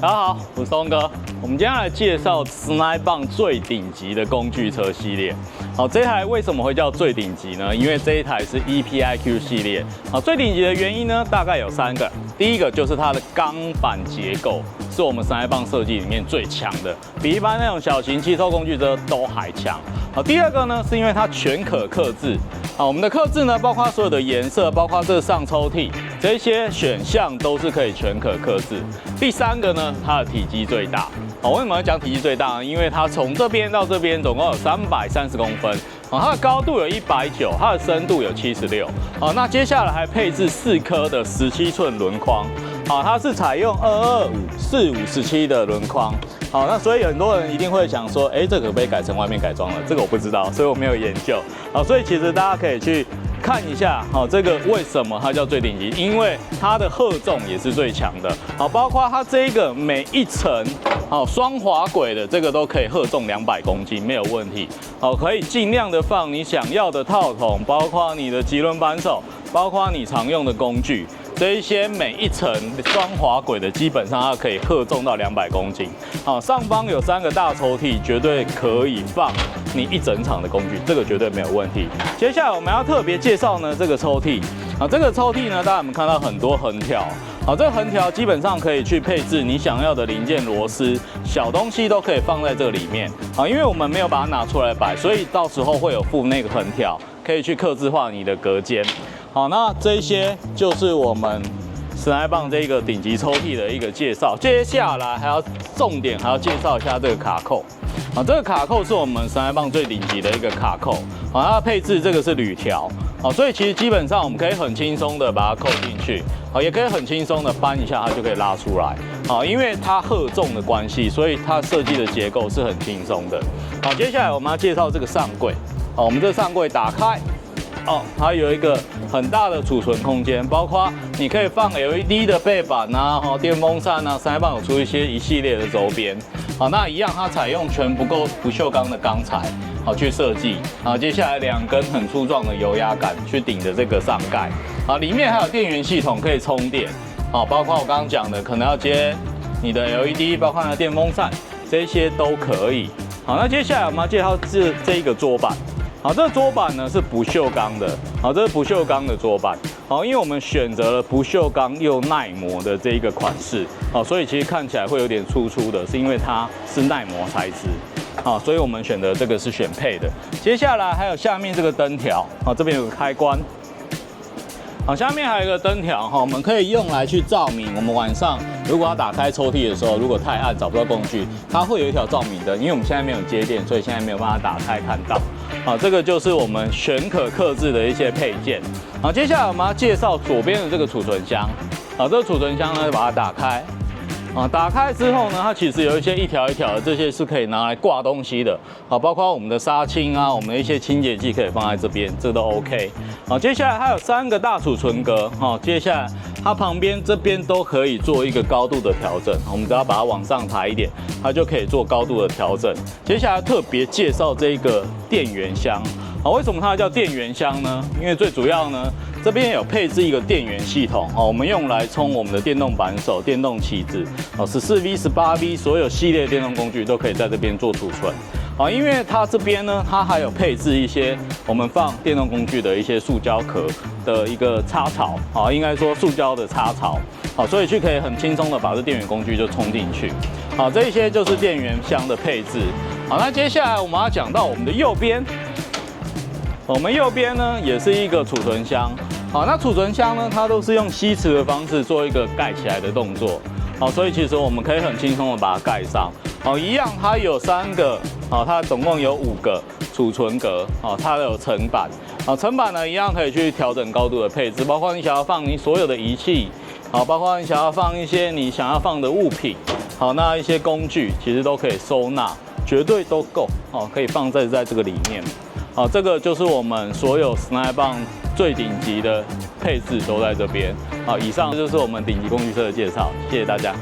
大家好，我是东哥。我们今天来介绍 Snap-on 最顶级的工具车系列。好，这台为什么会叫最顶级呢？因为这一台是 EPIQ 系列。好，最顶级的原因呢，大概有3个。第一个就是它的钢板结构，是我们 Snap-on 设计里面最强的，比一般那种小型汽车工具车都还强。好，第二个呢，是因为它全可客制。好，我们的客制呢，包括所有的颜色，包括这个上抽屉，这些选项都是可以全可客制。第3个呢，它的体积最大。好，为什么要讲体积最大呢？因为它从这边到这边总共有330公分。好，它的高度有190，它的深度有76。好，那接下来还配置4颗的17寸轮框。好，它是采用225、45、17的轮框。好，那所以很多人一定会想说，这个可不可以改成外面改装了？这个我不知道，所以我没有研究。好，所以其实大家可以去看一下，好，这个为什么它叫最顶级？因为它的荷重也是最强的。好，包括它这一个每一层，好，双滑轨的这个都可以荷重200公斤，没有问题。好，可以尽量的放你想要的套筒，包括你的棘轮扳手，包括你常用的工具。这一些每一层双滑轨的，基本上它可以荷重到200公斤。好，上方有3个大抽屉，绝对可以放你一整场的工具，这个绝对没有问题。接下来我们要特别介绍呢这个抽屉。好，这个抽屉呢，大家有没有看到很多横条？好，这个横条基本上可以去配置你想要的零件、螺丝、小东西都可以放在这里面。好，因为我们没有把它拿出来摆，所以到时候会有附那个横条，可以去客制化你的隔间。好，那这一些就是我们 Snap-on 这个顶级抽屉的一个介绍。接下来重点还要介绍一下这个卡扣。好，这个卡扣是我们 Snap-on 最顶级的一个卡扣。好，它的配置这个是铝条。好，所以其实基本上我们可以很轻松的把它扣进去。好，也可以很轻松的扳一下，它就可以拉出来。好，因为它荷重的关系，所以它设计的结构是很轻松的。好，接下来我们要介绍这个上柜。好，我们这上柜打开。哦，它有一个很大的储存空间，包括你可以放 LED 的背板啊，电风扇啊，Snap-on有出一系列的周边。好，那一样它采用全不锈钢的钢材，好去设计。好，接下来2根很粗壮的油压杆去顶着这个上盖。好，里面还有电源系统可以充电。好，包括我刚刚讲的，可能要接你的 LED， 包括它的电风扇，这些都可以。好，那接下来我们要介绍这一个桌板。好，这个桌板呢是不锈钢的。好，这是不锈钢的桌板。好，因为我们选择了不锈钢又耐磨的这一个款式，好，所以其实看起来会有点粗粗的，是因为它是耐磨材质。好，所以我们选择这个是选配的。接下来还有下面这个灯条，好，这边有个开关。好，下面还有一个灯条哈，我们可以用来去照明。我们晚上如果要打开抽屉的时候，如果太暗找不到工具，它会有一条照明灯。因为我们现在没有接电，所以现在没有办法打开看到。好，这个就是我们全可客制的一些配件。好，接下来我们要介绍左边的这个储存箱。好，这个储存箱呢，把它打开。啊，打开之后呢，它其实有一些一条一条的，这些是可以拿来挂东西的。好，包括我们的杀青啊，我们的一些清洁剂可以放在这边，这都 OK。好，接下来还有3个大储存格。好，接下来它旁边这边都可以做一个高度的调整。我们只要把它往上抬一点，它就可以做高度的调整。接下来特别介绍这个电源箱。好，为什么它叫电源箱呢？因为最主要呢，这边有配置一个电源系统，我们用来充我们的电动扳手、电动旗子，14V、18V 所有系列电动工具都可以在这边做储存。好，因为它这边呢，它还有配置一些我们放电动工具的一些塑胶壳的一个插槽，好，应该说塑胶的插槽，好，所以就可以很轻松的把这电源工具就充进去。好，这一些就是电源箱的配置。好，那接下来我们要讲到我们的右边。我们右边呢也是一个储存箱，好，那储存箱呢，它都是用吸磁的方式做一个盖起来的动作，好，所以其实我们可以很轻松的把它盖上，好，一样它有3个，好，它总共有5个储存格，好，它有层板，好，层板呢一样可以去调整高度的配置，包括你想要放你所有的仪器，好，包括你想要放一些你想要放的物品，好，那一些工具其实都可以收纳，绝对都够，好，可以放在这个里面。好，这个就是我们所有 Snap-on 最顶级的配置都在这边。好，以上就是我们顶级工具车的介绍，谢谢大家。